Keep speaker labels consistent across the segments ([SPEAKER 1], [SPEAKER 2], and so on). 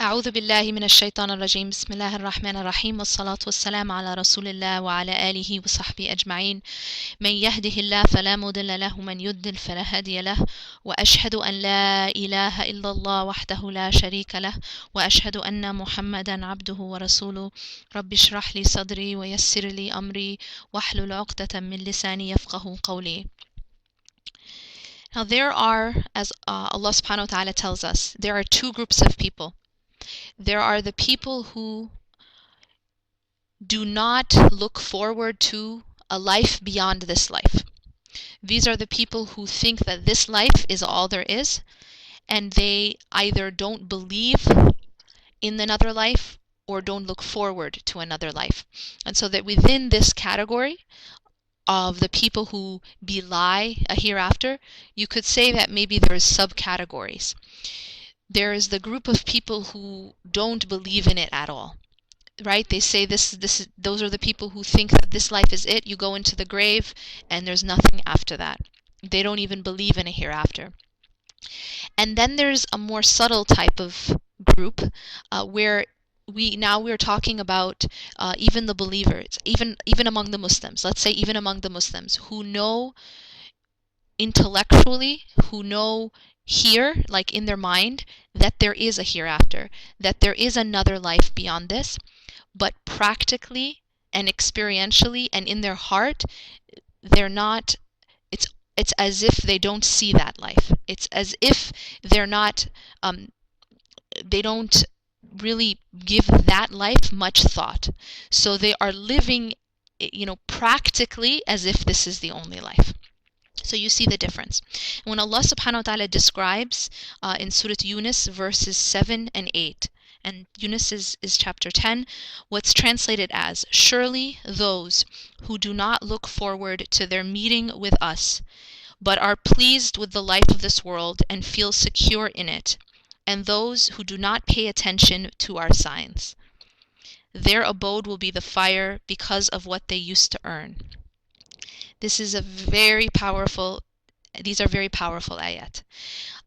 [SPEAKER 1] أعوذ بالله من الشيطان الرجيم بسم الله الرحمن الرحيم والصلاة والسلام على رسول الله وعلى آله وصحبه أجمعين من يهده الله فلا مضل له ومن يضلل فلا هادي له وأشهد أن لا إله إلا الله وحده لا شريك له وأشهد أن محمدا عبده ورسوله رب اشرح لي صدري ويسر لي أمري واحلل عقدة من لساني يفقه قولي. Now there are, as Allah subhanahu wa ta'ala tells us, there are two groups of people. There are the people who do not look forward to a life beyond this life. These are the people who think that this life is all there is, and they either don't believe in another life or don't look forward to another life. And so that within this category of the people who belie a hereafter, you could say that maybe there's subcategories. There is the group of people who don't believe in it at all, right? They say those are the people who think that this life is it. You go into the grave and there's nothing after that. They don't even believe in a hereafter. And then there's a more subtle type of group where we're talking about even the believers, even among the Muslims. Let's say even among the Muslims who know intellectually, who know here, like in their mind, that there is a hereafter, that there is another life beyond this, but practically and experientially and in their heart, they're not, it's as if they don't see that life. It's as if they're not, they don't really give that life much thought. So they are living, practically as if this is the only life. So you see the difference. When Allah subhanahu wa ta'ala describes in Surah Yunus verses 7 and 8, and Yunus is chapter 10, what's translated as, surely those who do not look forward to their meeting with us, but are pleased with the life of this world and feel secure in it, and those who do not pay attention to our signs, their abode will be the fire because of what they used to earn. This is these are very powerful ayat.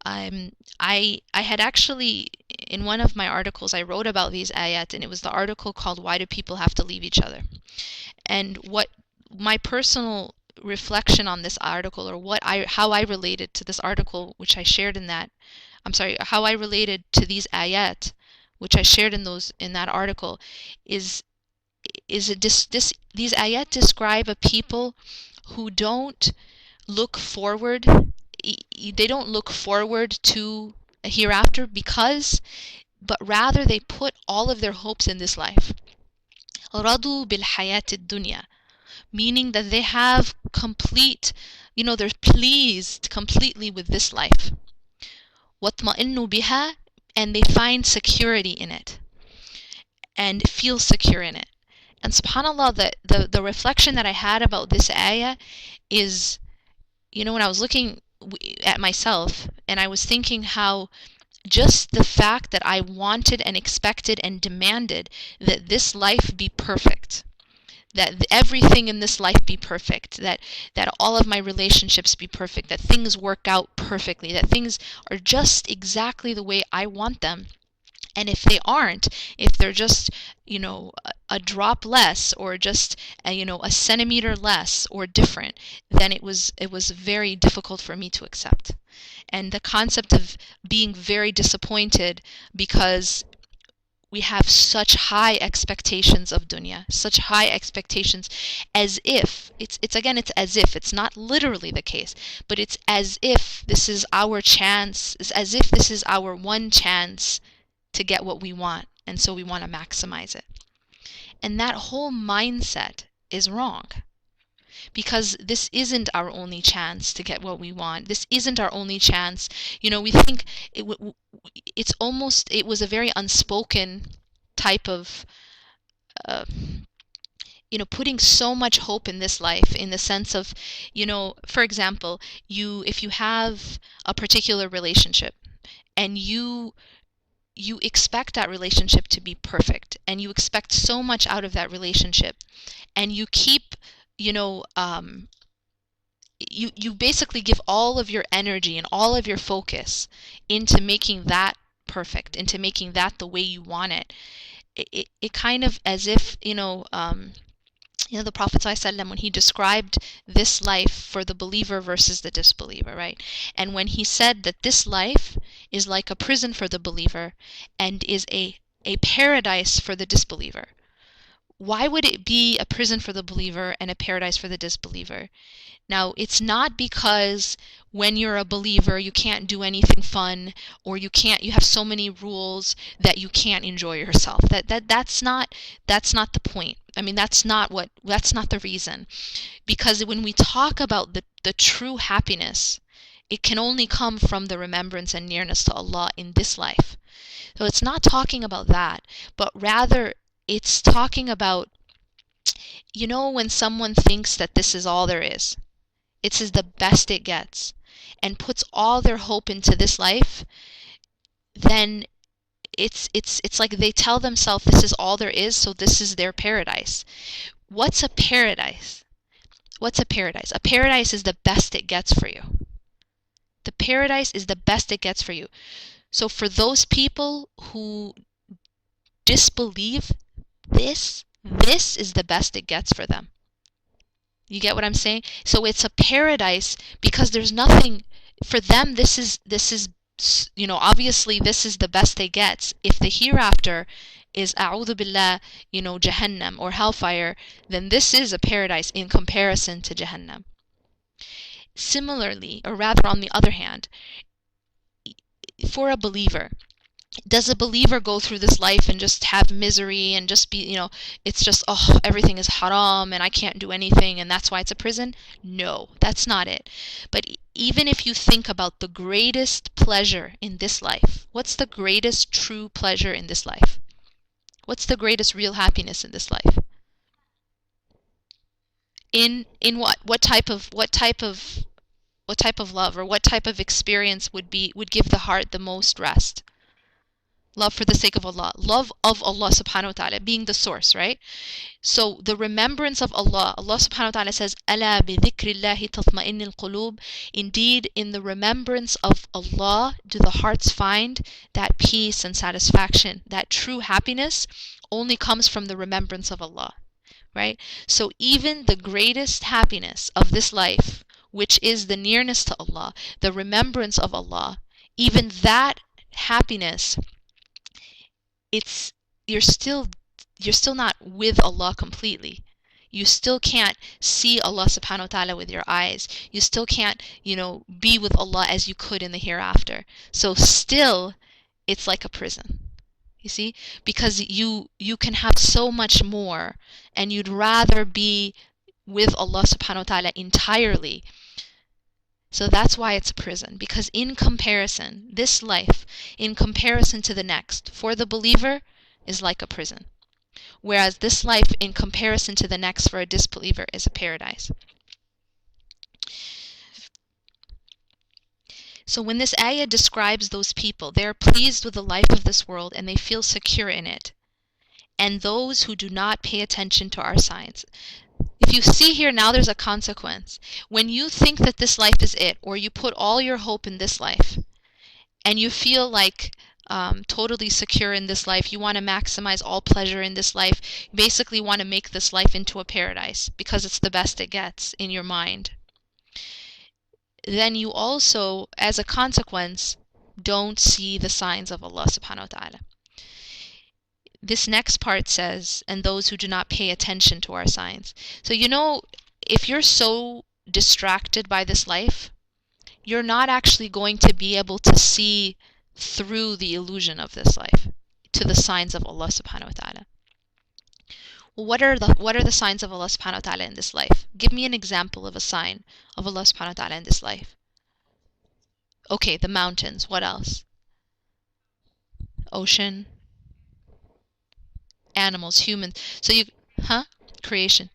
[SPEAKER 1] I had actually, in one of my articles, I wrote about these ayat, and it was the article called Why Do People Have to Leave Each Other? And what my personal reflection on this article, or how I related to this article, which I shared in that, how I related to these ayat, which I shared in that article, is these ayat describe a people who don't look forward. They don't look forward to a hereafter but rather they put all of their hopes in this life. رَضُوا بِالْحَيَاةِ الدُّنْيَا, meaning that they have complete, they're pleased completely with this life. وَاطْمَئِنُّوا بِهَا, and they find security in it and feel secure in it. And subhanAllah, the reflection that I had about this ayah is, when I was looking at myself and I was thinking how just the fact that I wanted and expected and demanded that this life be perfect, that everything in this life be perfect, that all of my relationships be perfect, that things work out perfectly, that things are just exactly the way I want them. And if they aren't, if they're just, a drop less, or just, a centimeter less or different, then it was very difficult for me to accept. And the concept of being very disappointed because we have such high expectations of dunya, such high expectations, as if, it's as if, it's not literally the case, but it's as if this is our chance, it's as if this is our one chance to get what we want, and so we want to maximize it. And that whole mindset is wrong, because this isn't our only chance to get what we want. This isn't our only chance. We think it was a very unspoken type of putting so much hope in this life, in the sense of, for example, if you have a particular relationship and you expect that relationship to be perfect, and you expect so much out of that relationship, and you keep, you basically give all of your energy and all of your focus into making that perfect, into making that the way you want it. It kind of as if, the Prophet ﷺ, when he described this life for the believer versus the disbeliever, right? And when he said that this life is like a prison for the believer and is a paradise for the disbeliever. Why would it be a prison for the believer and a paradise for the disbeliever? Now, it's not because when you're a believer you can't do anything fun, or you have so many rules that you can't enjoy yourself. That's not the point. I mean, that's not the reason. Because when we talk about the true happiness, it can only come from the remembrance and nearness to Allah in this life. So it's not talking about that, but rather it's talking about, when someone thinks that this is all there is, this is the best it gets, and puts all their hope into this life, then it's like they tell themselves this is all there is, so this is their paradise. What's a paradise? A paradise is the best it gets for you. The paradise is the best it gets for you. So for those people who disbelieve, this is the best it gets for them. You get what I'm saying? So it's a paradise because there's nothing for them. This is obviously this is the best they get. If the hereafter is a'udhu billah, Jahannam or hellfire, then this is a paradise in comparison to Jahannam. Similarly, or rather on the other hand, for a believer, does a believer go through this life and just have misery and just be, it's just, everything is haram and I can't do anything and that's why it's a prison? No, that's not it. But even if you think about the greatest pleasure in this life, what's the greatest true pleasure in this life? What's the greatest real happiness in this life? In what? What type of love or what type of experience would give the heart the most rest? Love for the sake of Allah. Love of Allah subhanahu wa ta'ala being the source, right? So the remembrance of Allah subhanahu wa ta'ala says, أَلَا بِذِكْرِ اللَّهِ تَطْمَئِنُّ الْقُلُوبِ. Indeed, in the remembrance of Allah do the hearts find that peace and satisfaction. That true happiness only comes from the remembrance of Allah, right? So even the greatest happiness of this life, which is the nearness to Allah, the remembrance of Allah, even that happiness, you're still not with Allah completely. You still can't see Allah subhanahu wa ta'ala with your eyes. You still can't, be with Allah as you could in the hereafter. So still, it's like a prison. You see? Because you can have so much more, and you'd rather be with Allah subhanahu wa ta'ala entirely. So that's why it's a prison, because in comparison, this life, in comparison to the next, for the believer, is like a prison. Whereas this life, in comparison to the next, for a disbeliever, is a paradise. So when this ayah describes those people, they are pleased with the life of this world and they feel secure in it. And those who do not pay attention to our signs. If you see here, now there's a consequence. When you think that this life is it, or you put all your hope in this life, and you feel like totally secure in this life, you want to maximize all pleasure in this life, you basically want to make this life into a paradise because it's the best it gets in your mind, then you also, as a consequence, don't see the signs of Allah subhanahu wa ta'ala. This next part says, and those who do not pay attention to our signs. So if you're so distracted by this life, you're not actually going to be able to see through the illusion of this life to the signs of Allah subhanahu wa ta'ala. Well, what are the signs of Allah subhanahu wa ta'ala in this life? Give me an example of a sign of Allah subhanahu wa ta'ala in this life. Okay, the mountains. What else? Ocean. Animals, humans. So creation.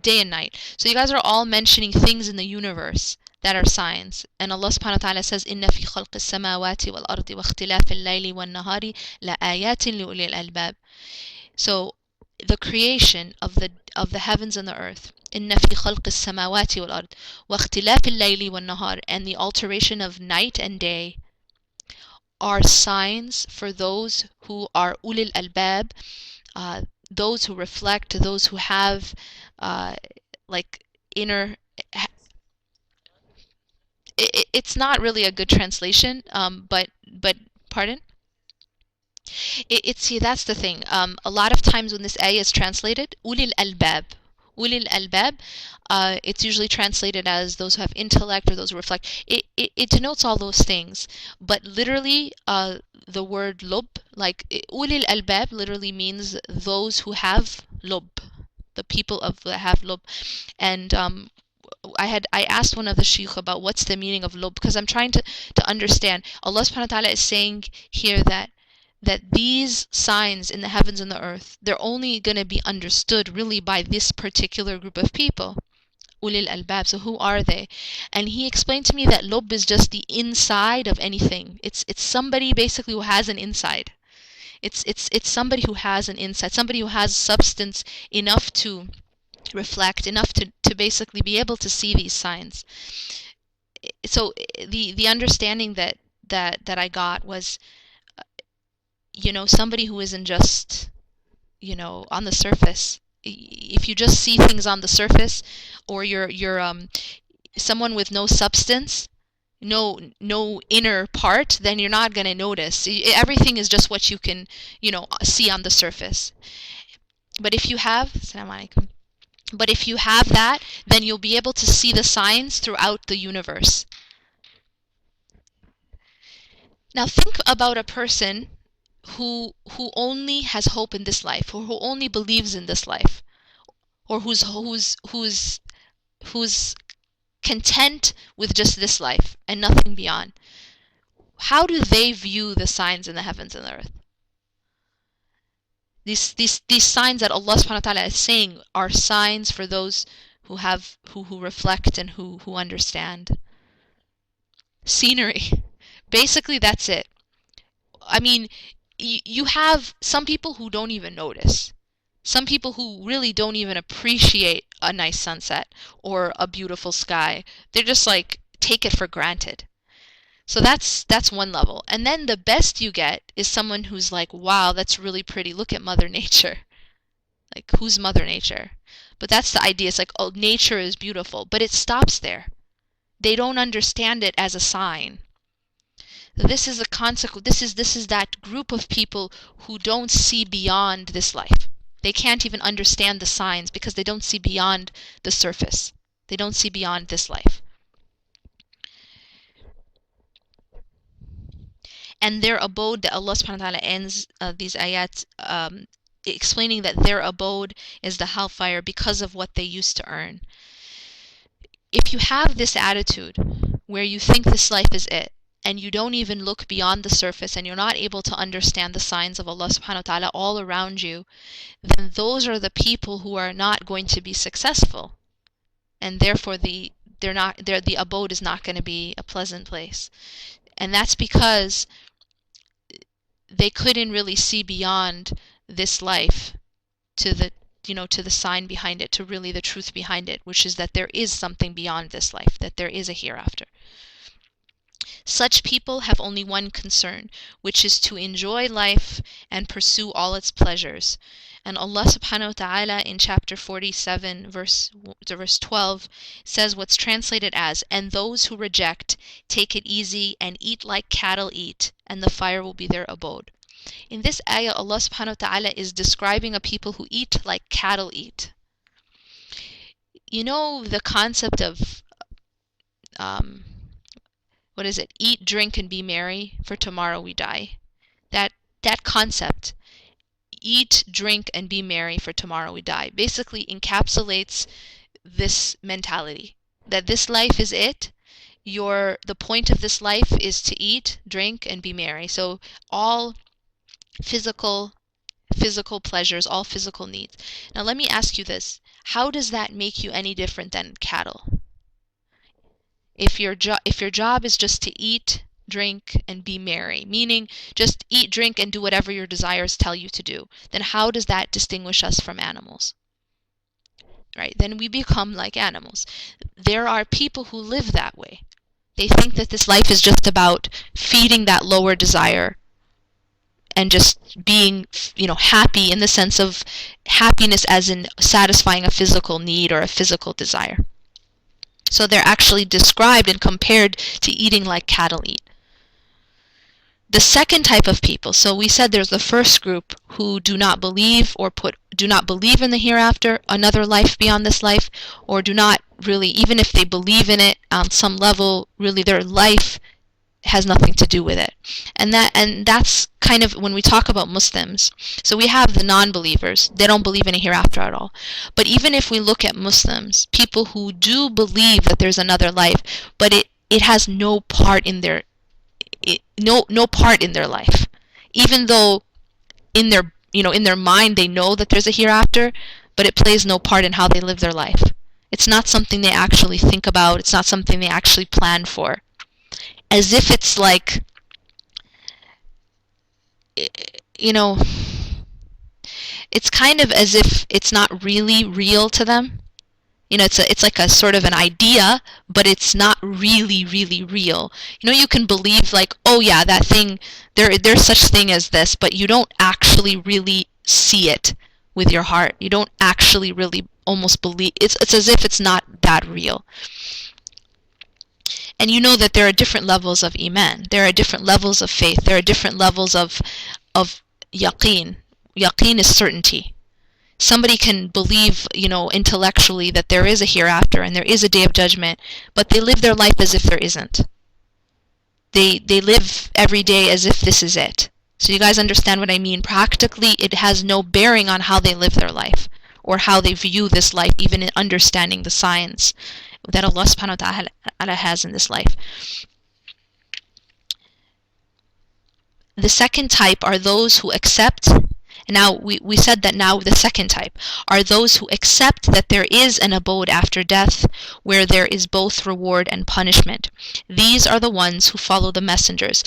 [SPEAKER 1] Day and night. So you guys are all mentioning things in the universe that are signs. And Allah subhanahu wa ta'ala says, إِنَّ فِي خَلْقِ السَّمَاوَاتِ وَالْأَرْضِ وَاخْتِلَافِ اللَّيْلِ وَالنَّهَارِ لَآيَاتٍ لِأُولِي الْأَلْبَابِ. So the creation of the heavens and the earth, إِنَّ فِي خَلْقِ السَّمَاوَاتِ وَالْأَرْضِ وَاخْتِلَافِ اللَّيْلِ وَالنَّهَارِ, and the alteration of night and day, are signs for those who are ulil albab, those who reflect, those who have like inner. It's not really a good translation, but pardon. See, that's the thing. A lot of times when this ayah is translated, ulil albab, ulil albab, it's usually translated as those who have intellect or those who reflect. It denotes all those things, but literally, the word lub, like ulil albab, literally means those who have lub, the people of that have lub, and I asked one of the sheikh about what's the meaning of lub, because I'm trying to understand. Allah subhanahu wa ta'ala is saying here that these signs in the heavens and the earth, they're only going to be understood really by this particular group of people, ulil albab. So who are they? And he explained to me that lub is just the inside of anything. It's somebody basically who has an inside. It's somebody who has an inside, somebody who has substance enough to reflect, enough to basically be able to see these signs. So the understanding that I got was, somebody who isn't just, on the surface. If you just see things on the surface, or you're someone with no substance, no inner part, then you're not going to notice. Everything is just what you can, see on the surface. But if you have, Assalamu alaikum. But if you have that, then you'll be able to see the signs throughout the universe. Now think about a person who only has hope in this life, or who only believes in this life, or who's content with just this life and nothing beyond. How do they view the signs in the heavens and the earth? These signs that Allah subhanahu wa ta'ala is saying are signs for those who reflect and who understand. Scenery. Basically, that's it. I mean, you have some people who don't even notice. Some people who really don't even appreciate a nice sunset or a beautiful sky. They're just like, take it for granted. So that's one level. And then the best you get is someone who's like, wow, that's really pretty. Look at Mother Nature. Like, who's Mother Nature? But that's the idea. It's like, oh, nature is beautiful. But it stops there. They don't understand it as a sign. This is a consequence. This is that group of people who don't see beyond this life. They can't even understand the signs because they don't see beyond the surface. They don't see beyond this life. And their abode, that Allah subhanahu wa ta'ala ends these ayat explaining that their abode is the hellfire because of what they used to earn. If you have this attitude where you think this life is it, and you don't even look beyond the surface, and you're not able to understand the signs of Allah subhanahu wa ta'ala all around you, then those are the people who are not going to be successful. And therefore the abode is not going to be a pleasant place. And that's because they couldn't really see beyond this life to the sign behind it, to really the truth behind it, which is that there is something beyond this life, that there is a hereafter. Such people have only one concern, which is to enjoy life and pursue all its pleasures. And Allah subhanahu wa ta'ala in chapter 47 verse 12 says what's translated as, and those who reject take it easy and eat like cattle eat, and the fire will be their abode. In this ayah, Allah subhanahu wa ta'ala is describing a people who eat like cattle eat. You know the concept of what is it? Eat, drink, and be merry, for tomorrow we die. That concept, eat, drink, and be merry, for tomorrow we die, basically encapsulates this mentality that this life is it. The point of this life is to eat, drink, and be merry. So all physical pleasures, all physical needs. Now let me ask you this: how does that make you any different than cattle? If your job is just to eat, drink, and be merry, meaning just eat, drink, and do whatever your desires tell you to do, then how does that distinguish us from animals? Right? Then we become like animals. There are people who live that way. They think that this life is just about feeding that lower desire and just being, happy in the sense of happiness as in satisfying a physical need or a physical desire. So they're actually described and compared to eating like cattle eat. The second type of people, so we said there's the first group who do not believe in the hereafter, another life beyond this life, or do not really, even if they believe in it on some level, really their life has nothing to do with it. And that's kind of when we talk about Muslims. So we have the non-believers. They don't believe in a hereafter at all. But even if we look at Muslims, people who do believe that there's another life, but it has no part in their part in their life. Even though in their mind they know that there's a hereafter, but it plays no part in how they live their life. It's not something they actually think about. It's not something they actually plan for. As if it's like, it's kind of as if it's not really real to them. It's like a sort of an idea, but it's not really, really real. You can believe like, oh yeah, that thing, there's such thing as this, but you don't actually really see it with your heart. You don't actually really almost believe. It's as if it's not that real. And you know that there are different levels of iman. There are different levels of faith. There are different levels of yaqeen. Yaqeen is certainty. Somebody can believe, intellectually that there is a hereafter and there is a day of judgment, but they live their life as if there isn't. They live every day as if this is it. So you guys understand what I mean? Practically, it has no bearing on how they live their life or how they view this life, even in understanding the signs that Allah subhanahu wa ta'ala has in this life. The second type are those who accept. And now we said that now the second type are those who accept that there is an abode after death where there is both reward and punishment. These are the ones who follow the messengers.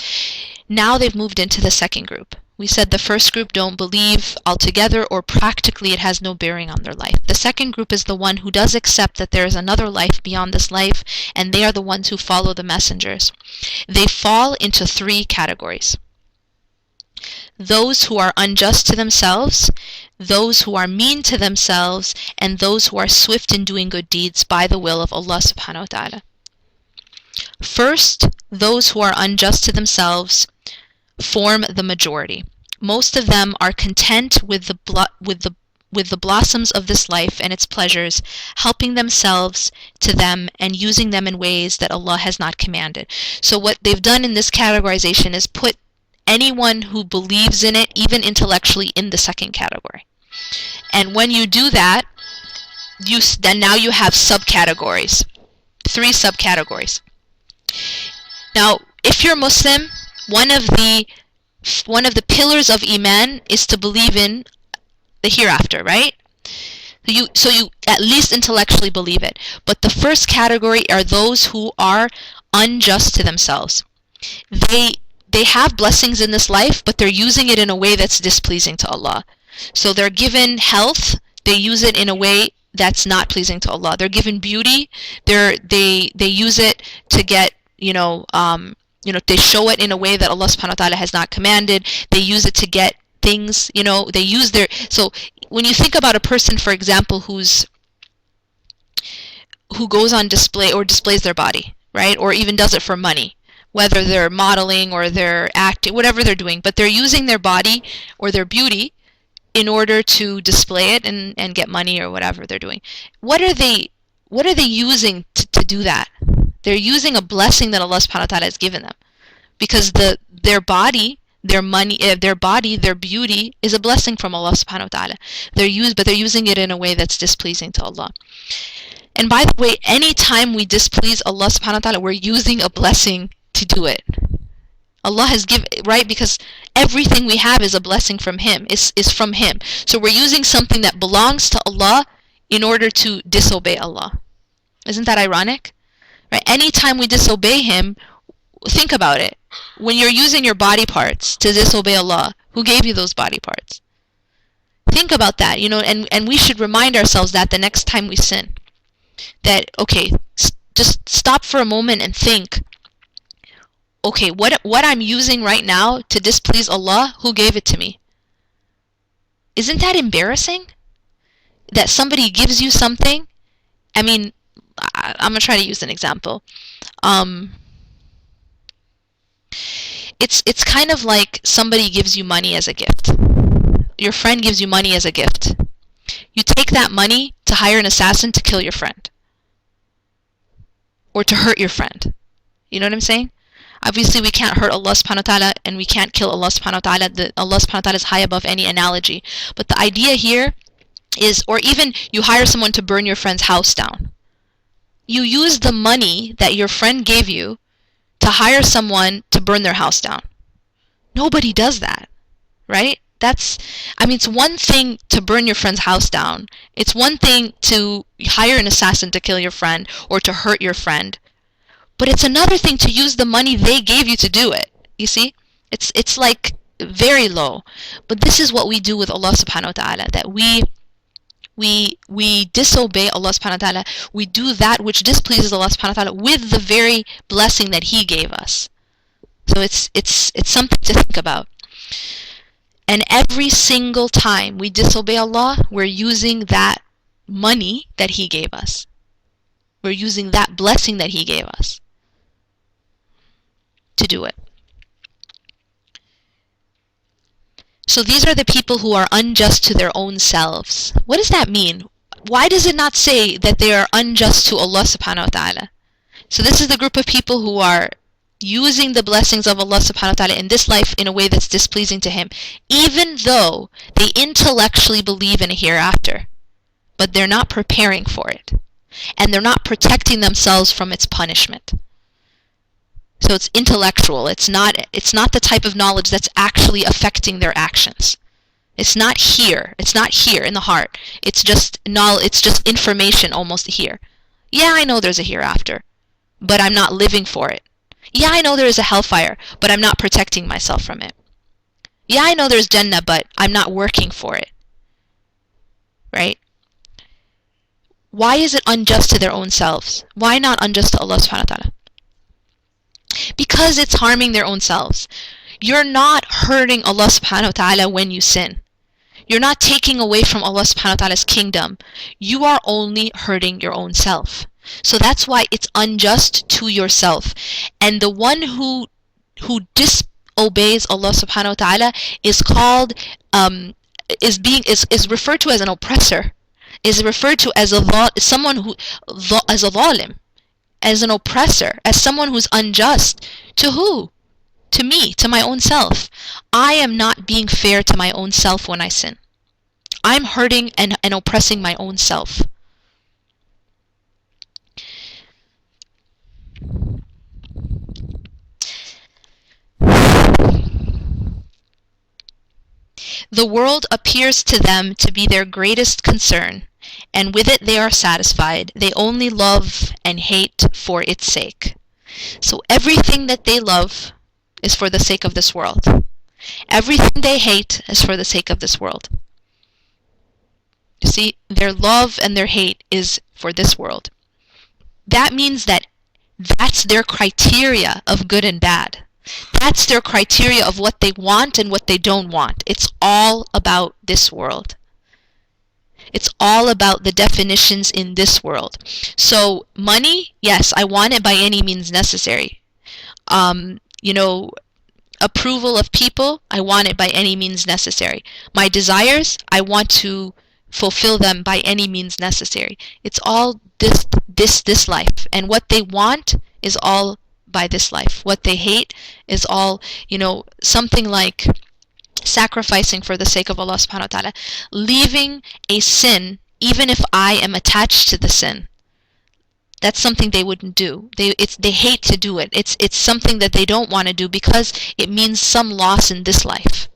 [SPEAKER 1] Now they've moved into the second group. We said the first group don't believe altogether, or practically it has no bearing on their life. The second group is the one who does accept that there is another life beyond this life, and they are the ones who follow the messengers. They fall into three categories. Those who are unjust to themselves, those who are mean to themselves, and those who are swift in doing good deeds by the will of Allah subhanahu wa ta'ala. First, those who are unjust to themselves form the majority. Most of them are content with the blossoms of this life and its pleasures, helping themselves to them and using them in ways that Allah has not commanded. So what they've done in this categorization is put anyone who believes in it, even intellectually, in the second category. And when you do that, then now you have subcategories, 3 subcategories. Now, if you're Muslim, one of the pillars of iman is to believe in the hereafter, right? So you at least intellectually believe it. But the first category are those who are unjust to themselves. They have blessings in this life, but they're using it in a way that's displeasing to Allah. So they're given health, they use it in a way that's not pleasing to Allah. They're given beauty, they use it to get, they show it in a way that Allah subhanahu wa ta'ala has not commanded. They use it to get things, they use so when you think about a person, for example, who goes on display or displays their body, right? Or even does it for money, whether they're modeling or they're acting, whatever they're doing, but they're using their body or their beauty in order to display it and get money or whatever they're doing. What are they using to do that? They're using a blessing that Allah subhanahu wa ta'ala has given them. Because their body, their money, their beauty is a blessing from Allah subhanahu wa ta'ala. But they're using it in a way that's displeasing to Allah. And by the way, anytime we displease Allah subhanahu wa ta'ala, we're using a blessing to do it. Allah has given, right? Because everything we have is a blessing from Him, is from Him. So we're using something that belongs to Allah in order to disobey Allah. Isn't that ironic? Right? Anytime we disobey Him, think about it. When you're using your body parts to disobey Allah, who gave you those body parts? Think about that, and we should remind ourselves that the next time we sin. That, okay, just stop for a moment and think, okay, what I'm using right now to displease Allah, who gave it to me? Isn't that embarrassing? That somebody gives you something. I mean, I'm gonna try to use an example. It's kind of like somebody gives you money as a gift. Your friend gives you money as a gift. You take that money to hire an assassin to kill your friend, or to hurt your friend. You know what I'm saying? Obviously, we can't hurt Allah subhanahu wa ta'ala, and we can't kill Allah subhanahu wa ta'ala. Allah subhanahu wa ta'ala is high above any analogy. But the idea here is, or even you hire someone to burn your friend's house down. You use the money that your friend gave you to hire someone to burn their house down. Nobody does that, right? It's one thing to burn your friend's house down. It's one thing to hire an assassin to kill your friend or to hurt your friend. But it's another thing to use the money they gave you to do it. You see? It's like very low. But this is what we do with Allah subhanahu wa ta'ala, that we disobey Allah subhanahu wa ta'ala. We do that which displeases Allah subhanahu wa ta'ala with the very blessing that He gave us. So it's something to think about. And every single time we disobey Allah, we're using that money that He gave us. We're using that blessing that He gave us to do it. So these are the people who are unjust to their own selves. What does that mean? Why does it not say that they are unjust to Allah subhanahu wa ta'ala? So this is the group of people who are using the blessings of Allah subhanahu wa ta'ala in this life in a way that's displeasing to Him, even though they intellectually believe in a hereafter, but they're not preparing for it, and they're not protecting themselves from its punishment. So it's intellectual. It's not the type of knowledge that's actually affecting their actions. It's not here. It's not here in the heart. It's just knowledge. It's just information almost here. Yeah, I know there's a hereafter, but I'm not living for it. Yeah, I know there is a hellfire, but I'm not protecting myself from it. Yeah, I know there's Jannah, but I'm not working for it. Right? Why is it unjust to their own selves? Why not unjust to Allah subhanahu wa ta'ala? Because it's harming their own selves. You're not hurting Allah subhanahu wa ta'ala when you sin. You're not taking away from Allah subhanahu wa ta'ala's kingdom. You are only hurting your own self. So that's why it's unjust to yourself. And the one who disobeys Allah subhanahu wa ta'ala is called is referred to as an oppressor. Is referred to as someone who as a zalim, as an oppressor, as someone who's unjust. To who? To me, to my own self. I am not being fair to my own self when I sin. I'm hurting and oppressing my own self. The world appears to them to be their greatest concern, and with it they are satisfied. They only love and hate for its sake. So everything that they love is for the sake of this world. Everything they hate is for the sake of this world. You see, their love and their hate is for this world. That means that that's their criteria of good and bad. That's their criteria of what they want and what they don't want. It's all about this world. It's all about the definitions in this world. So money, yes, I want it by any means necessary. Approval of people, I want it by any means necessary. My desires, I want to fulfill them by any means necessary. It's all this life. And what they want is all by this life. What they hate is all, something like sacrificing for the sake of Allah subhanahu wa ta'ala, leaving a sin even if I am attached to the sin. That's something they wouldn't do. They hate to do it. It's something that they don't want to do because it means some loss in this life.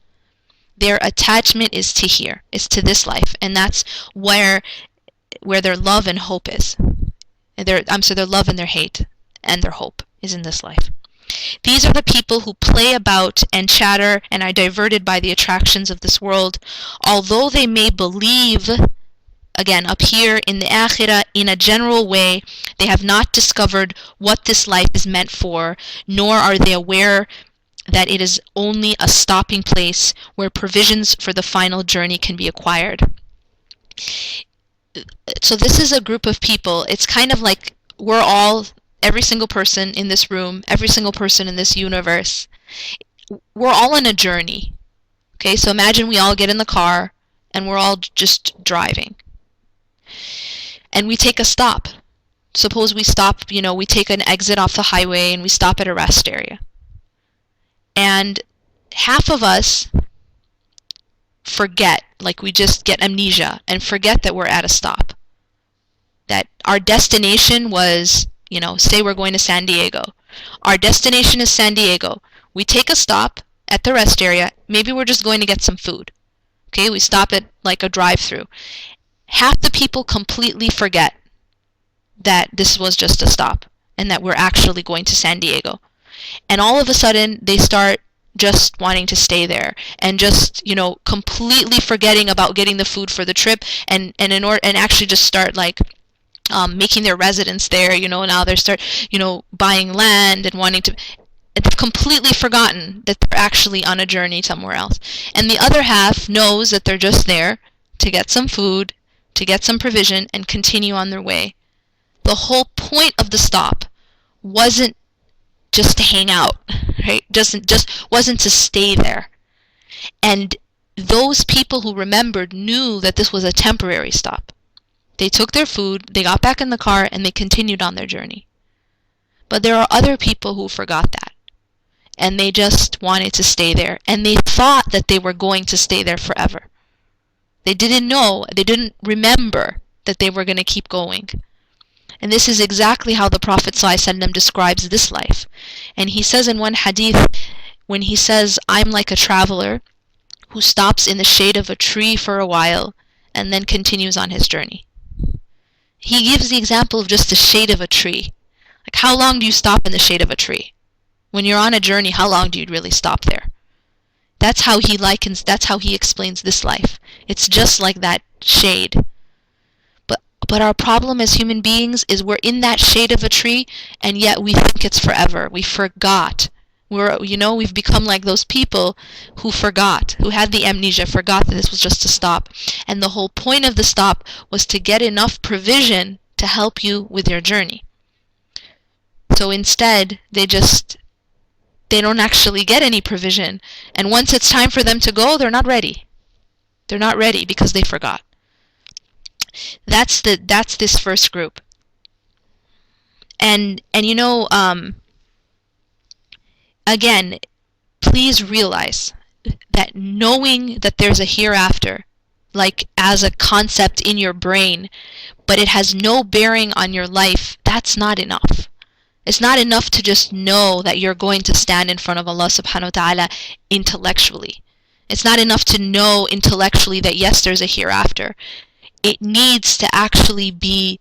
[SPEAKER 1] Their attachment is to here, is to this life, and that's where their love and hope is. Their love and their hate and their hope is in this life. These are the people who play about and chatter and are diverted by the attractions of this world, although they may believe again, up here in the akhirah, in a general way, they have not discovered what this life is meant for, nor are they aware that it is only a stopping place where provisions for the final journey can be acquired. So this is a group of people. It's kind of like we're all, every single person in this room, every single person in this universe, we're all on a journey. Okay, so imagine we all get in the car and we're all just driving. And we take a stop. Suppose we stop, we take an exit off the highway and we stop at a rest area. And half of us forget, like we just get amnesia and forget that we're at a stop. That our destination was, say we're going to San Diego. Our destination is San Diego. We take a stop at the rest area. Maybe we're just going to get some food. Okay, we stop at like a drive-through. Half the people completely forget that this was just a stop and that we're actually going to San Diego. And all of a sudden, they start just wanting to stay there and just, completely forgetting about getting the food for the trip and actually just start like making their residence there. Now they start, buying land and wanting to. They've completely forgotten that they're actually on a journey somewhere else. And the other half knows that they're just there to get some food, to get some provision, and continue on their way. The whole point of the stop wasn't just to hang out, right? Just wasn't to stay there. And those people who remembered knew that this was a temporary stop. They took their food, they got back in the car, and they continued on their journey. But there are other people who forgot that. And they just wanted to stay there. And they thought that they were going to stay there forever. They didn't know, they didn't remember that they were going to keep going. And this is exactly how the Prophet ﷺ describes this life. And he says in one hadith, when he says, I'm like a traveler who stops in the shade of a tree for a while and then continues on his journey. He gives the example of just the shade of a tree. Like, how long do you stop in the shade of a tree? When you're on a journey, how long do you really stop there? That's how he explains this life. It's just like that shade. But our problem as human beings is we're in that shade of a tree, and yet we think it's forever. We forgot. We've become like those people who forgot, who had the amnesia, forgot that this was just a stop. And the whole point of the stop was to get enough provision to help you with your journey. So instead, they don't actually get any provision. And once it's time for them to go, they're not ready. They're not ready because they forgot. That's this first group. And again, please realize that knowing that there's a hereafter, like as a concept in your brain, but it has no bearing on your life, that's not enough. It's not enough to just know that you're going to stand in front of Allah subhanahu wa ta'ala intellectually. It's not enough to know intellectually that yes, there's a hereafter. It needs to actually be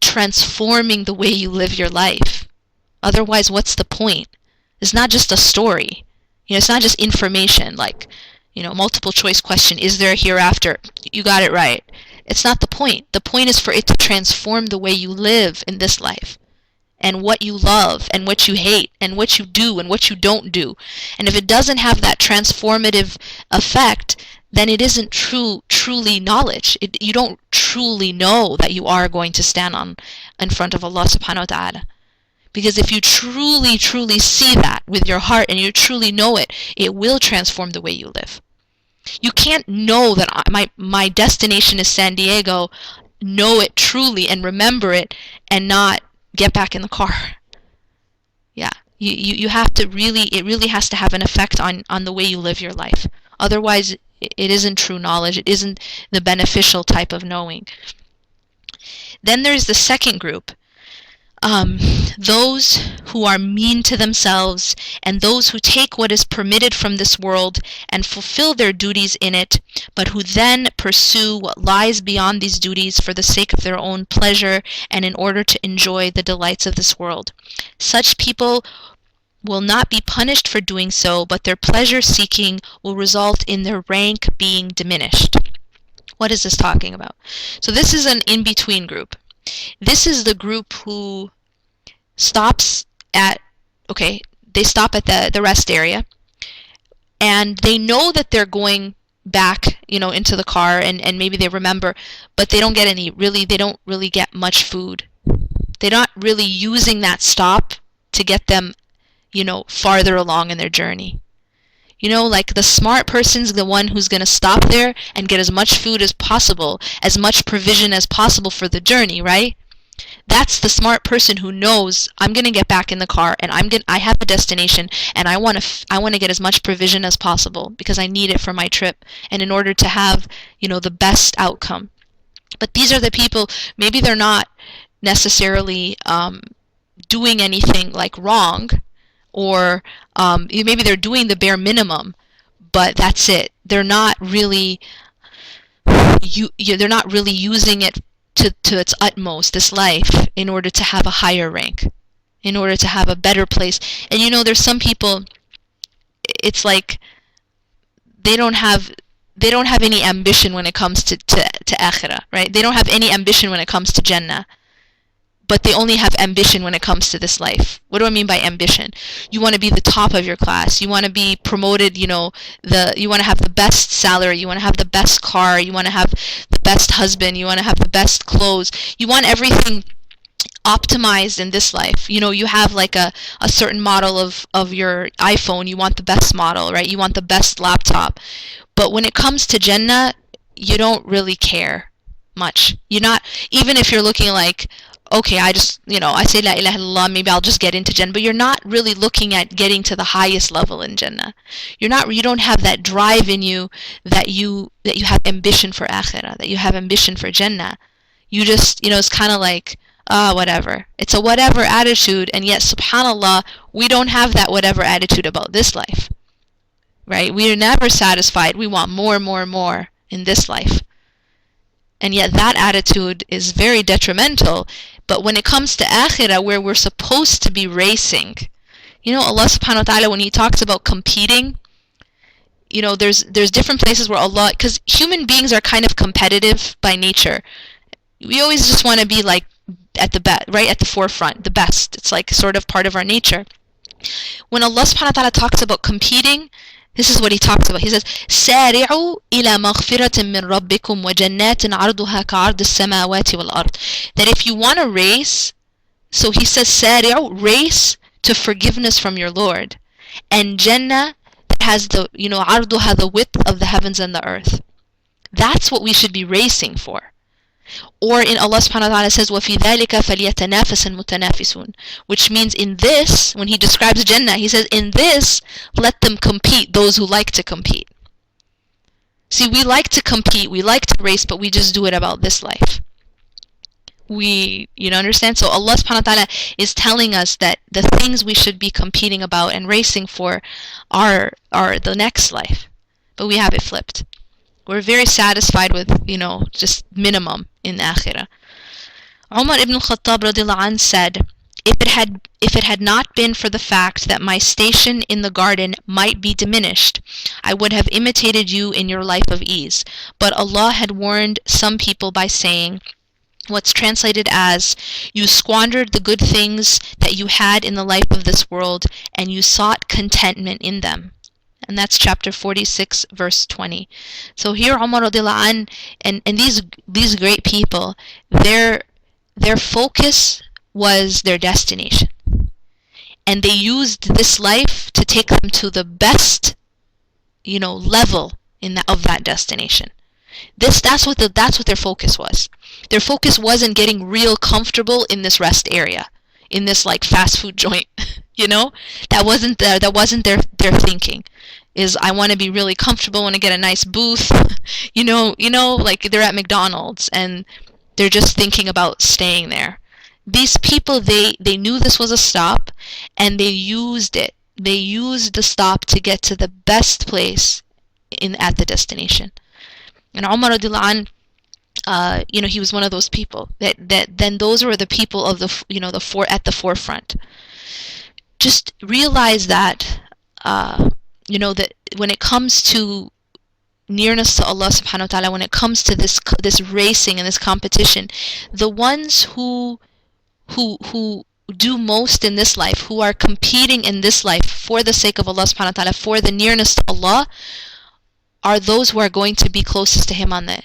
[SPEAKER 1] transforming the way you live your life. Otherwise, what's the point? It's not just a story. It's not just information like, multiple choice question, is there a hereafter? You got it right. It's not the point. The point is for it to transform the way you live in this life, and what you love and what you hate and what you do and what you don't do. And if it doesn't have that transformative effect, then it isn't truly knowledge. You don't truly know that you are going to stand in front of Allah subhanahu wa ta'ala. Because if you truly see that with your heart and you truly know it, it will transform the way you live. You can't know that my destination is San Diego, know it truly and remember it, and not get back in the car. Yeah, you have to it really has to have an effect on the way you live your life. Otherwise, it isn't true knowledge. It isn't the beneficial type of knowing. Then there's the second group. Those who are mean to themselves and those who take what is permitted from this world and fulfill their duties in it, but who then pursue what lies beyond these duties for the sake of their own pleasure and in order to enjoy the delights of this world. Such people will not be punished for doing so, but their pleasure seeking will result in their rank being diminished. What is this talking about? So this is an in-between group. This is the group who stops at, okay, they stop at the rest area, and they know that they're going back, into the car, and maybe they remember, but they don't get they don't really get much food. They're not really using that stop to get them, farther along in their journey. Like the smart person's the one who's going to stop there and get as much food as possible, as much provision as possible for the journey, right? That's the smart person who knows, I'm going to get back in the car, and I have a destination, and I want to get as much provision as possible because I need it for my trip and in order to have, the best outcome. But these are the people, maybe they're not necessarily doing anything like wrong, or maybe they're doing the bare minimum, but that's it. They're not really they're not really using it to its utmost, this life, in order to have a higher rank, in order to have a better place. And there's some people, it's like they don't have any ambition when it comes to akhirah, right? They don't have any ambition when it comes to Jannah, but they only have ambition when it comes to this life. What do I mean by ambition? You want to be the top of your class. You want to be promoted, you want to have the best salary. You want to have the best car. You want to have the best husband. You want to have the best clothes. You want everything optimized in this life. You have like a certain model of your iPhone. You want the best model, right? You want the best laptop. But when it comes to Jannah, you don't really care much. You're not, even if you're looking like, okay, I just, I say La ilaha illallah, maybe I'll just get into Jannah, but you're not really looking at getting to the highest level in Jannah. You don't have that drive in you that you have ambition for akhirah, that you have ambition for Jannah. You just, it's kind of like, whatever. It's a whatever attitude, and yet, subhanAllah, we don't have that whatever attitude about this life, right? We are never satisfied. We want more and more and more in this life. And yet that attitude is very detrimental. But when it comes to akhirah, where we're supposed to be racing, Allah subhanahu wa ta'ala, when He talks about competing, there's different places where Allah, because human beings are kind of competitive by nature. We always just want to be like at the best, right at the forefront, the best. It's like sort of part of our nature. When Allah subhanahu wa ta'ala talks about competing, this is what He talks about. He says, سَارِعُوا إِلَى مَغْفِرَةٍ مِّن رَبِّكُمْ وَجَنَّاتٍ عَرْضُهَا كَعَرْضِ السَّمَاوَاتِ وَالْأَرْضِ. That if you want to race, so He says, سَارِعُوا, race to forgiveness from your Lord. And Jannah has the, عَرْضُهَا, the width of the heavens and the earth. That's what we should be racing for. Or in Allah subhanahu wa ta'ala says, وَفِي ذَلِكَ فَلْيَتَنَافَسِ الْمُتَنَافِسُونَ, which means in this, when He describes Jannah, He says, in this, let them compete, those who like to compete. See, we like to compete, we like to race, but we just do it about this life. You understand? So Allah subhanahu wa ta'ala is telling us that the things we should be competing about and racing for are the next life. But we have it flipped. We're very satisfied with, just minimum in akhirah. Umar ibn al-Khattab radiallahu anh said, if it had not been for the fact that my station in the garden might be diminished, I would have imitated you in your life of ease. But Allah had warned some people by saying, what's translated as, you squandered the good things that you had in the life of this world, and you sought contentment in them. And that's chapter 46, verse 20. So here Umar radiallahu anh and these great people, their focus was their destination. And they used this life to take them to the best, level of that destination. That's what their focus was. Their focus wasn't getting real comfortable in this rest area, in this like fast food joint. That wasn't their thinking. Is I want to be really comfortable, want to get a nice booth, like they're at McDonald's and they're just thinking about staying there. These people, they knew this was a stop, and they used it. They used the stop to get to the best place at the destination. And Umar radiallahu anh, he was one of those people. Then those were the people of at the forefront. Just realize that. That when it comes to nearness to Allah subhanahu wa ta'ala, when it comes to this racing and this competition, the ones who do most in this life, who are competing in this life for the sake of Allah subhanahu wa ta'ala, for the nearness to Allah, are those who are going to be closest to Him on the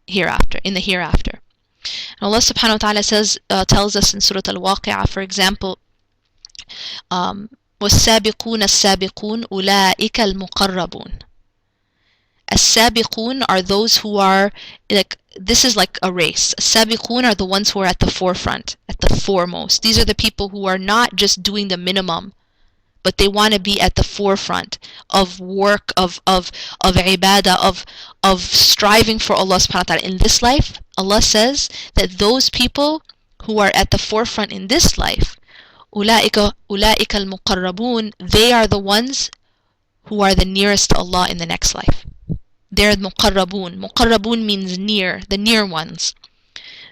[SPEAKER 1] hereafter, in the hereafter. And Allah subhanahu wa ta'ala tells us in Surah Al-Waqi'ah, for example, وَالسَّابِقُونَ السَّابِقُونَ أُولَٰئِكَ الْمُقَرَّبُونَ. As-sabiqun are those who are, like, this is like a race. As-sabiqun are the ones who are at the forefront, at the foremost. These are the people who are not just doing the minimum, but they want to be at the forefront of work, of ibadah, of striving for Allah subhanahu wa ta'ala. In this life, Allah says that those people who are at the forefront in this life, أُولَٰئِكَ الْمُقَرَّبُونَ, they are the ones who are the nearest to Allah in the next life. They're muqarrabun. Muqarrabun means near, the near ones.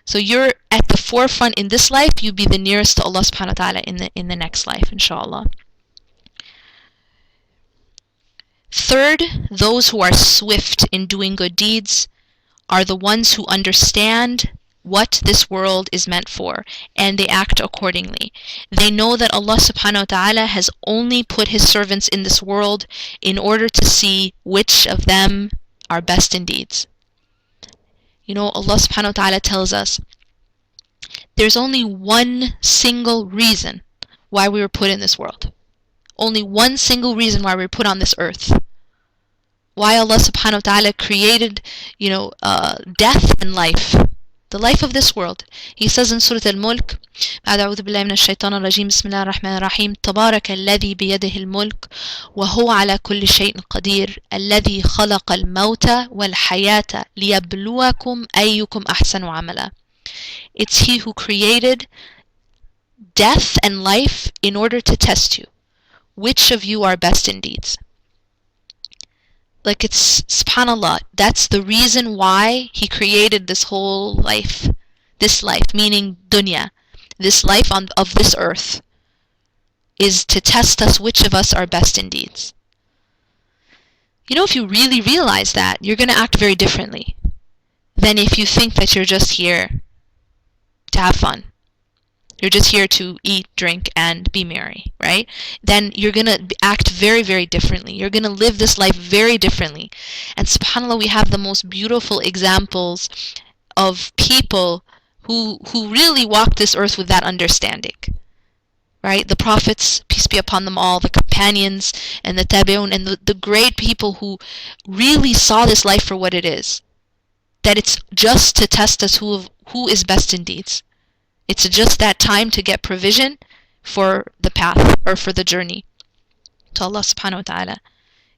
[SPEAKER 1] So you're at the forefront in this life, you be the nearest to Allah subhanahu wa ta'ala in the next life, inshallah. Third, those who are swift in doing good deeds are the ones who understand what this world is meant for, and they act accordingly. They know that Allah subhanahu wa ta'ala has only put His servants in this world in order to see which of them are best in deeds. You know, Allah subhanahu wa ta'ala tells us there's only one single reason why we were put in this world. Only one single reason why we were put on this earth. Why Allah subhanahu wa ta'ala created, death and life. The life of this world. He says in Surah Al-Mulk, أعوذ بالله من الشيطان الرجيم بسم الله الرحمن الرحيم تبارك الذي بيده الملك وهو على كل شيء قدير الذي خلق الموت والحياة ليبلوكم أيكم أحسن عملا. It's He who created death and life in order to test you. Which of you are best in deeds? Like, it's, subhanAllah, that's the reason why He created this whole life. This life, meaning dunya. This life of this earth is to test us which of us are best in deeds. You know, if you really realize that, you're going to act very differently than if you think that you're just here to have fun. You're just here to eat, drink, and be merry, right? Then you're going to act very, very differently. You're going to live this life very differently. And subhanAllah, we have the most beautiful examples of people who really walked this earth with that understanding, right? The prophets, peace be upon them all, the companions, and the tabi'un, and the great people who really saw this life for what it is. That it's just to test us who is best in deeds. It's just that time to get provision for the path or for the journey to Allah subhanahu wa ta'ala.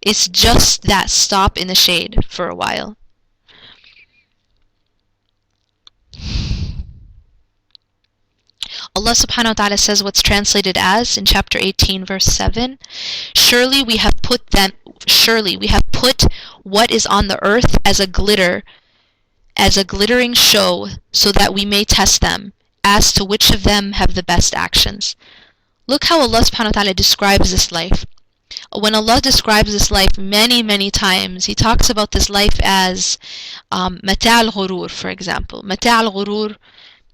[SPEAKER 1] It's just that stop in the shade for a while. Allah subhanahu wa ta'ala says what's translated as in chapter 18 verse 7, surely we have put what is on the earth as a glittering show so that we may test them as to which of them have the best actions. Look how Allah subhanahu wa ta'ala describes this life. When Allah describes this life many, many times, He talks about this life as mata' al-ghurur, for example. Mata' al-ghurur,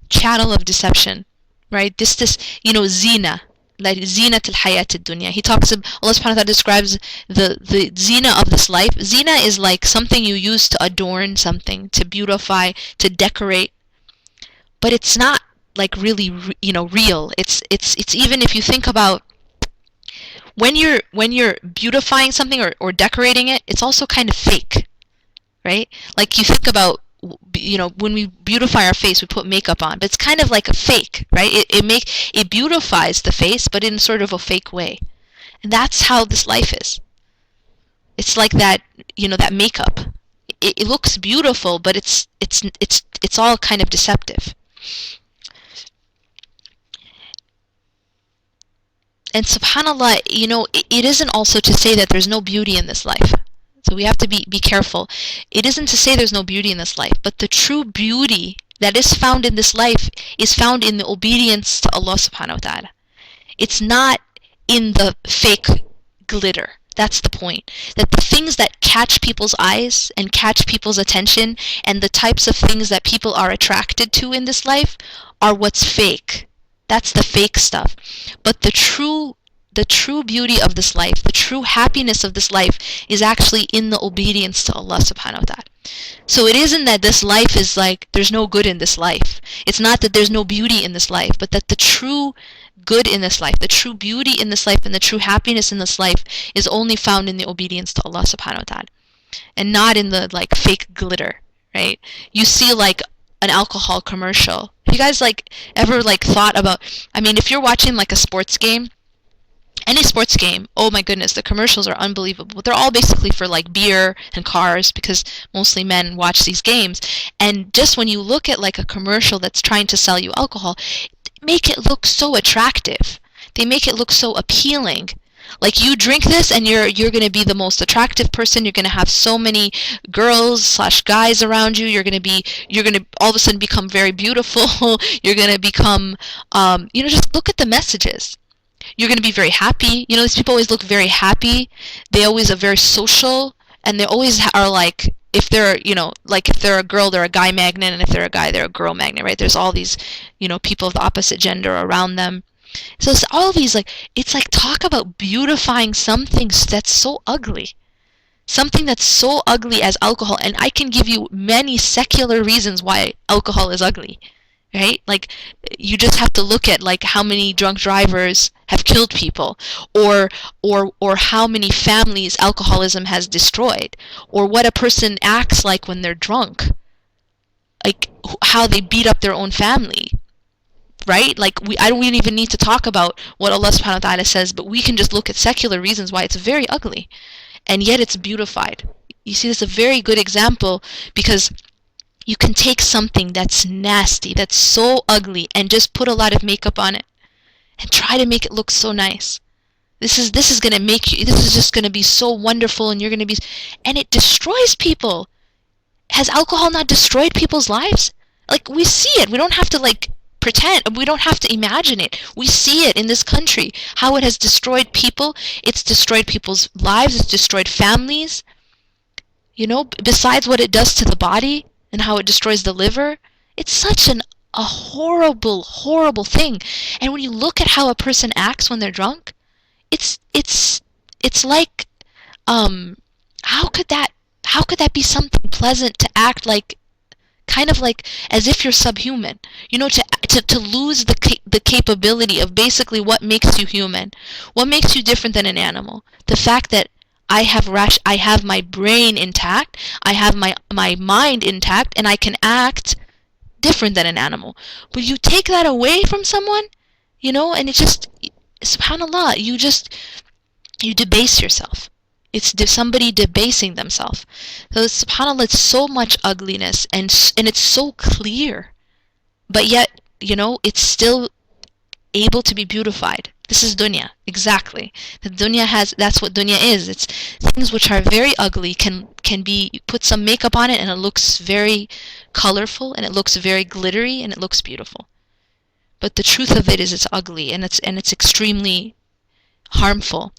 [SPEAKER 1] chattel of deception, right? This zina, like zinat al-hayat al-dunya. Allah subhanahu wa ta'ala describes the zina of this life. Zina is like something you use to adorn something, to beautify, to decorate. But it's not like really, real. It's even if you think about when you're beautifying something or decorating it, it's also kind of fake, right? Like you think about, when we beautify our face, we put makeup on, but it's kind of like a fake, right? It beautifies the face, but in sort of a fake way. And that's how this life is. It's like that, that makeup. It looks beautiful, but it's all kind of deceptive. And subhanAllah, it isn't also to say that there's no beauty in this life. So we have to be careful. It isn't to say there's no beauty in this life, but the true beauty that is found in this life is found in the obedience to Allah subhanahu wa ta'ala. It's not in the fake glitter. That's the point. That the things that catch people's eyes and catch people's attention and the types of things that people are attracted to in this life are what's fake. That's the fake stuff. But the true beauty of this life, the true happiness of this life is actually in the obedience to Allah subhanahu wa ta'ala. So it isn't that this life is like, there's no good in this life. It's not that there's no beauty in this life, but that the true good in this life, the true beauty in this life, and the true happiness in this life is only found in the obedience to Allah subhanahu wa ta'ala. And not in the like fake glitter, right? You see like an alcohol commercial. Have you guys like ever like thought about, I mean, if you're watching like a sports game, any sports game, oh my goodness, the commercials are unbelievable. They're all basically for like beer and cars, because mostly men watch these games. And just when you look at like a commercial that's trying to sell you alcohol, make it look so attractive. They make it look so appealing. Like you drink this and you're going to be the most attractive person. You're going to have so many girls/guys around you. You're going to all of a sudden become very beautiful. You're going to become, just look at the messages. You're going to be very happy. You know, these people always look very happy. They always are very social, and they always are like, if they're, like if they're a girl, they're a guy magnet, and if they're a guy, they're a girl magnet, right? There's all these, people of the opposite gender around them. So it's all these, like, it's like, talk about beautifying something that's so ugly. Something that's so ugly as alcohol. And I can give you many secular reasons why alcohol is ugly. Right? Like, you just have to look at like how many drunk drivers have killed people, or how many families alcoholism has destroyed, or what a person acts like when they're drunk, like how they beat up their own family, right? Like I don't even need to talk about what Allah subhanahu wa ta'ala says, but we can just look at secular reasons why it's very ugly, and yet it's beautified. You see, this is a very good example, because you can take something that's nasty, that's so ugly, and just put a lot of makeup on it and try to make it look so nice. This is just going to be so wonderful, and you're going to be, and it destroys people. Has alcohol not destroyed people's lives? Like, we see it. We don't have to like pretend. We don't have to imagine it. We see it in this country, how it has destroyed people. It's destroyed people's lives. It's destroyed families. Besides what it does to the body, and how it destroys the liver, it's such a horrible, horrible thing. And when you look at how a person acts when they're drunk, it's like, how could that be something pleasant, to act like, kind of like as if you're subhuman, to lose the capability of basically what makes you human, what makes you different than an animal. The fact that I have my brain intact, I have my mind intact, and I can act different than an animal. But you take that away from someone, and it just, subhanAllah, you debase yourself. It's somebody debasing themselves. So subhanAllah, it's so much ugliness, and it's so clear, but yet, it's still able to be beautified. This is dunya, exactly. The dunya that's what dunya is. It's things which are very ugly can be, you put some makeup on it and it looks very colorful, and it looks very glittery, and it looks beautiful. But the truth of it is it's ugly, and it's extremely harmful.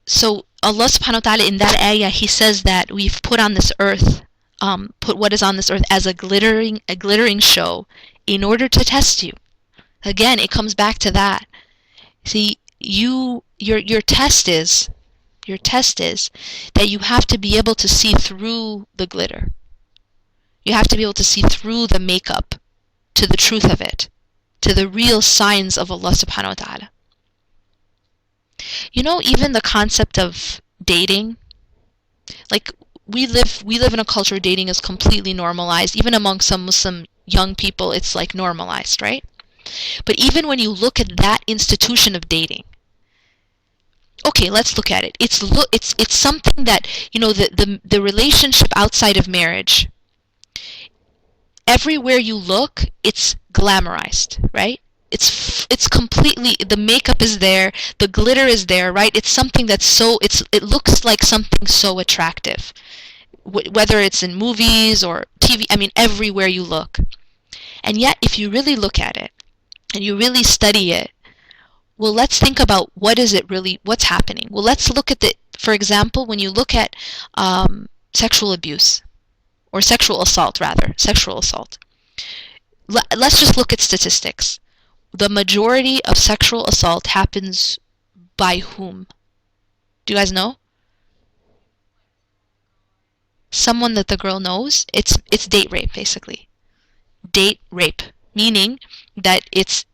[SPEAKER 1] So Allah subhanahu wa ta'ala in that ayah, He says that we've put on this earth, put what is on this earth as a glittering show in order to test you. Again, it comes back to that. See, your test is that you have to be able to see through the glitter. You have to be able to see through the makeup to the truth of it, to the real signs of Allah subhanahu wa ta'ala. Even the concept of dating, like we live in a culture where dating is completely normalized. Even among some Muslim young people, it's like normalized, right? But even when you look at that institution of dating, okay, let's look at it. It's something that, the relationship outside of marriage, everywhere you look, it's glamorized, right? It's completely, the makeup is there, the glitter is there, right? It's something that's it looks like something so attractive, whether it's in movies or TV. I mean, everywhere you look. And yet, if you really look at it and you really study it, well, let's think about what's happening. Well, let's look at for example, when you look at sexual abuse, or sexual assault rather, sexual assault. Let's just look at statistics. The majority of sexual assault happens by whom? Do you guys know? Someone that the girl knows. It's date rape, basically. Date rape, meaning that it's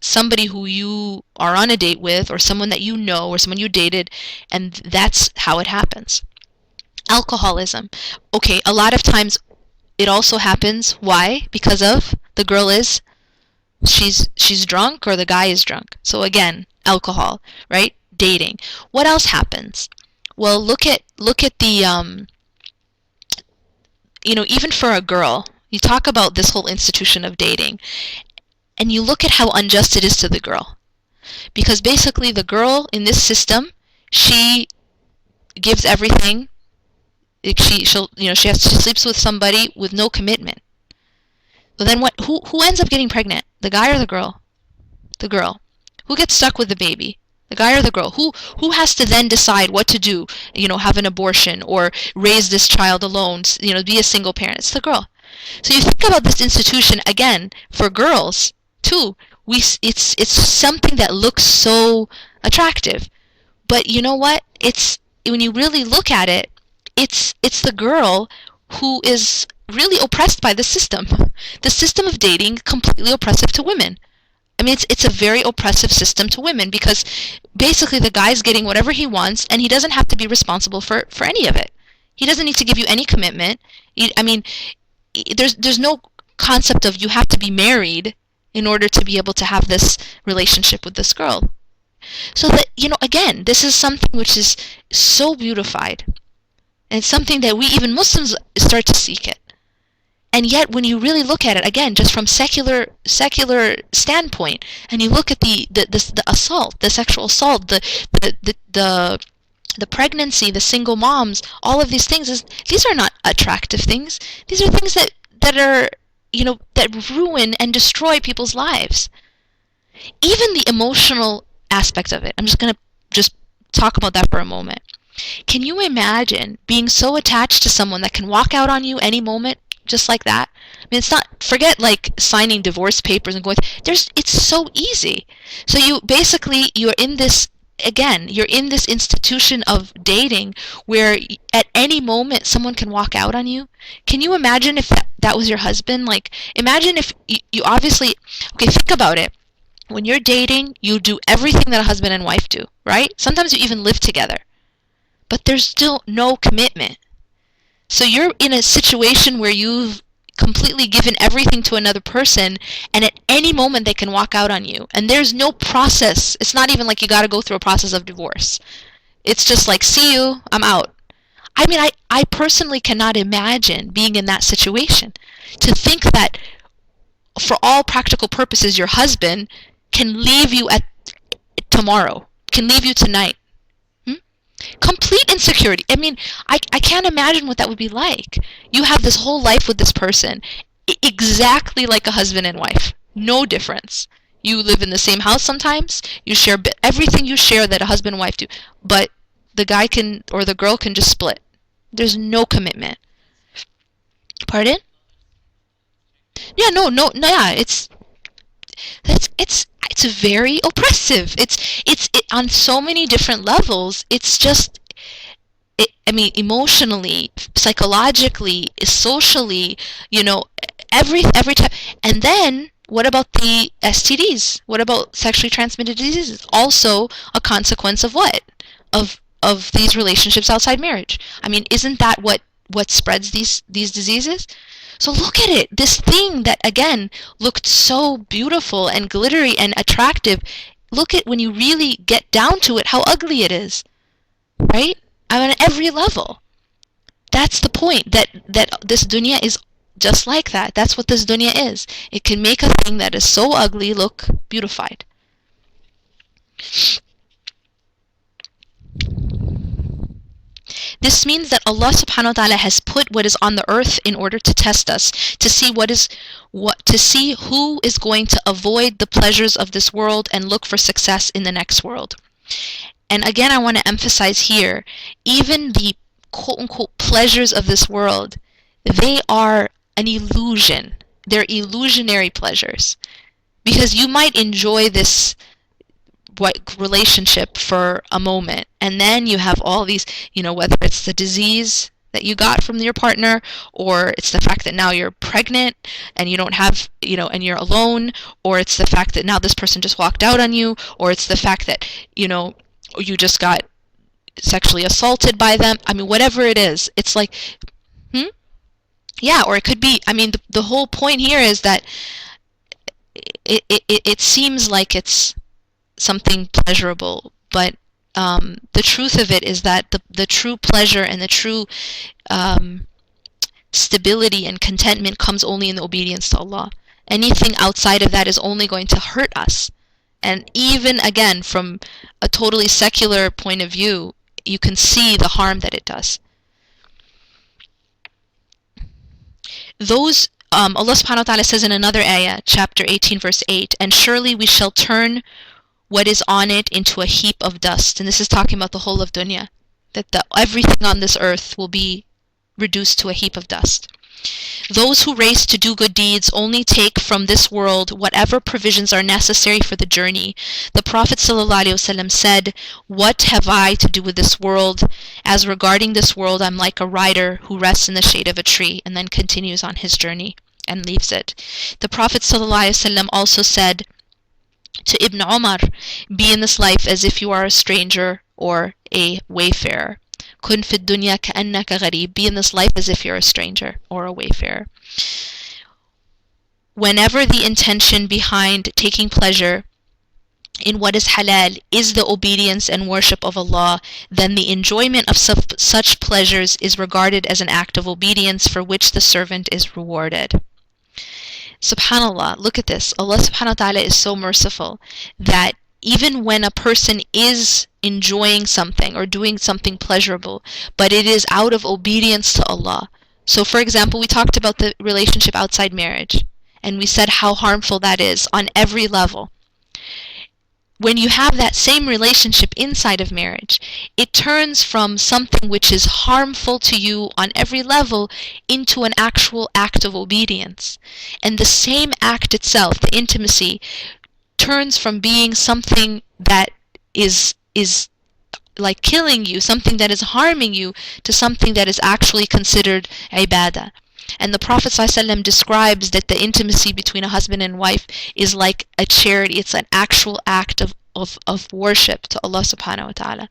[SPEAKER 1] somebody who you are on a date with, or someone that you know, or someone you dated, and that's how it happens. Alcoholism. Okay, a lot of times it also happens. Why? Because of the girl she's drunk, or the guy is drunk. So again, alcohol, right? Dating. What else happens? Well, look at the even for a girl, you talk about this whole institution of dating, and you look at how unjust it is to the girl. Because basically the girl in this system, she gives everything. She sleeps with somebody with no commitment. But then what? Who ends up getting pregnant? The guy or the girl? The girl. Who gets stuck with the baby? The guy or the girl? Who has to then decide what to do? Have an abortion or raise this child alone? Be a single parent. It's the girl. So you think about this institution again for girls too. It's something that looks so attractive, but you know what? When you really look at it, it's the girl who is really oppressed by the system. The system of dating, completely oppressive to women. I mean, it's a very oppressive system to women, because basically the guy's getting whatever he wants, and he doesn't have to be responsible for any of it. He doesn't need to give you any commitment. There's no concept of you have to be married in order to be able to have this relationship with this girl. So that, again, this is something which is so beautified. And it's something that we, even Muslims, start to seek it. And yet, when you really look at it, again, just from secular standpoint, and you look at the assault, the sexual assault, the pregnancy, the single moms, all of these things, these are not attractive things. These are things that are, that ruin and destroy people's lives. Even the emotional aspect of it. I'm just going to just talk about that for a moment. Can you imagine being so attached to someone that can walk out on you any moment, just like that? I mean, forget like signing divorce papers and going, it's so easy. So you're in this institution of dating where at any moment someone can walk out on you. Can you imagine if that was your husband? Like, imagine if you obviously, okay, think about it. When you're dating, you do everything that a husband and wife do, right? Sometimes you even live together. But there's still no commitment. So you're in a situation where you've completely given everything to another person, and at any moment they can walk out on you. And there's no process. It's not even like you got to go through a process of divorce. It's just like, see you, I'm out. I mean, I personally cannot imagine being in that situation. To think that for all practical purposes, your husband can leave you tomorrow, can leave you tonight. Complete insecurity. I mean, I can't imagine what that would be like. You have this whole life with this person, exactly like a husband and wife. No difference. You live in the same house sometimes. You share everything you share that a husband and wife do. But the guy can, or the girl can just split. There's no commitment. Pardon? Yeah, no, yeah, it's very oppressive. It's on so many different levels. It's just, emotionally, psychologically, socially, every time. And then what about the STDs? What about sexually transmitted diseases? Also a consequence of what? Of these relationships outside marriage. I mean, isn't that what spreads these diseases? So look at it. This thing that, again, looked so beautiful and glittery and attractive, look at, when you really get down to it, how ugly it is. Right? I mean, on every level. That's the point, that this dunya is just like that. That's what this dunya is. It can make a thing that is so ugly look beautified. This means that Allah subhanahu wa ta'ala has put what is on the earth in order to test us, to see to see who is going to avoid the pleasures of this world and look for success in the next world. And again, I want to emphasize here, even the quote-unquote pleasures of this world, they are an illusion. They're illusionary pleasures. Because you might enjoy this relationship for a moment, and then you have all these, whether it's the disease that you got from your partner, or it's the fact that now you're pregnant and you don't have, and you're alone, or it's the fact that now this person just walked out on you, or it's the fact that, you just got sexually assaulted by them. I mean, whatever it is, it's like, yeah, or it could be, the whole point here is that it seems like it's something pleasurable, but the truth of it is that the true pleasure and the true stability and contentment comes only in the obedience to Allah. Anything outside of that is only going to hurt us. And even again, from a totally secular point of view, you can see the harm that it does. Allah subhanahu wa ta'ala says in another ayah, chapter 18, verse 8, "And surely we shall turn what is on it into a heap of dust." And this is talking about the whole of dunya, that everything on this earth will be reduced to a heap of dust. "Those who race to do good deeds only take from this world whatever provisions are necessary for the journey. The Prophet ﷺ said, 'What have I to do with this world? As regarding this world, I'm like a rider who rests in the shade of a tree,' and then continues on his journey and leaves it. The Prophet ﷺ also said to Ibn Umar, 'Be in this life as if you are a stranger or a wayfarer.' Kun fi dunya ka'annaka gharib. Be in this life as if you're a stranger or a wayfarer. Whenever the intention behind taking pleasure in what is halal is the obedience and worship of Allah, then the enjoyment of such pleasures is regarded as an act of obedience for which the servant is rewarded." SubhanAllah, look at this. Allah subhanahu wa ta'ala is so merciful that even when a person is enjoying something or doing something pleasurable, but it is out of obedience to Allah. So for example, we talked about the relationship outside marriage, and we said how harmful that is on every level. When you have that same relationship inside of marriage, it turns from something which is harmful to you on every level into an actual act of obedience. And the same act itself, the intimacy, turns from being something that is like killing you, something that is harming you, to something that is actually considered ibadah. And the Prophet ﷺ describes that the intimacy between a husband and wife is like a charity. It's an actual act of worship to Allah subhanahu wa ta'ala.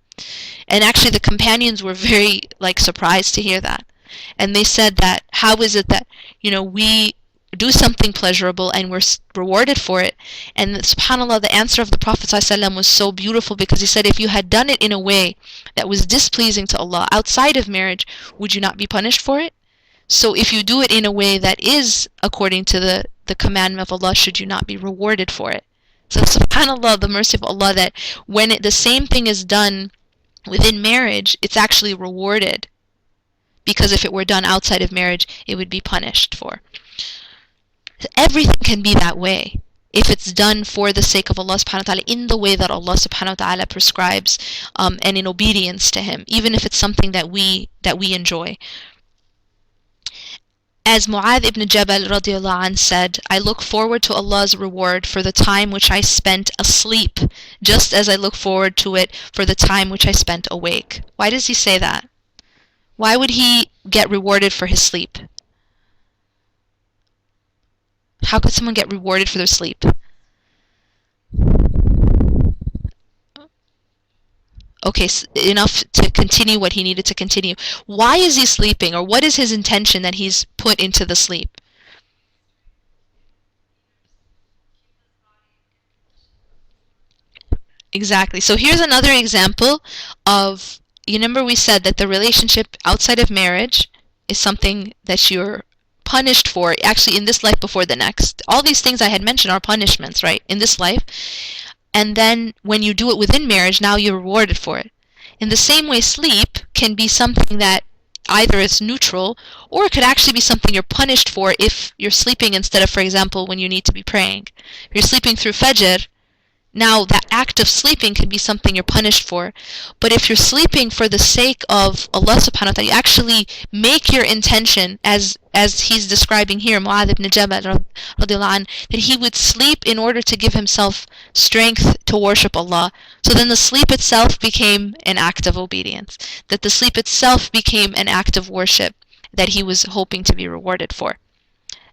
[SPEAKER 1] And actually the companions were very surprised to hear that. And they said that, how is it that we do something pleasurable and we're rewarded for it? And subhanAllah, the answer of the Prophet ﷺ was so beautiful, because he said, if you had done it in a way that was displeasing to Allah outside of marriage, would you not be punished for it? So if you do it in a way that is according to the commandment of Allah, should you not be rewarded for it? So subhanAllah, the mercy of Allah, that when the same thing is done within marriage, it's actually rewarded, because if it were done outside of marriage, it would be punished for. Everything can be that way if it's done for the sake of Allah subhanahu wa ta'ala, in the way that Allah subhanahu wa ta'ala prescribes, and in obedience to Him, even if it's something that we enjoy. As Mu'adh ibn Jabal radiallahu anh said, "I look forward to Allah's reward for the time which I spent asleep, just as I look forward to it for the time which I spent awake." Why does he say that? Why would he get rewarded for his sleep? How could someone get rewarded for their sleep? Okay, enough to continue what he needed to continue. Why is he sleeping, or what is his intention that he's put into the sleep? Exactly. So here's another example of, remember we said that the relationship outside of marriage is something that you're punished for, actually in this life before the next. All these things I had mentioned are punishments, right, in this life. And then when you do it within marriage, now you're rewarded for it. In the same way, sleep can be something that either is neutral, or it could actually be something you're punished for if you're sleeping instead of, for example, when you need to be praying. If you're sleeping through Fajr, now that act of sleeping can be something you're punished for. But if you're sleeping for the sake of Allah subhanahu wa ta'ala, you actually make your intention, as he's describing here, Mu'adh ibn Jabal radiallahu anh, that he would sleep in order to give himself strength to worship Allah. So then the sleep itself became an act of obedience, that the sleep itself became an act of worship that he was hoping to be rewarded for.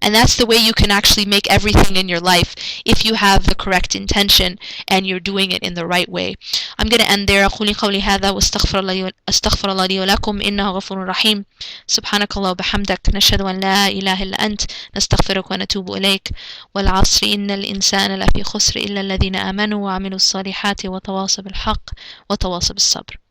[SPEAKER 1] And that's the way you can actually make everything in your life, if you have the correct intention and you're doing it in the right way. I'm going to end there. أقول قولي هذا واستغفر الله لي ولكم إنه غفور رحيم. سبحانك الله وبحمدك نشهد أن لا إله إلا أنت نستغفرك ونتوب إليك. والعصر إن الإنسان لفي خسر إلا الذين آمنوا وعملوا الصالحات وتواصوا بالحق وتواصوا بالصبر.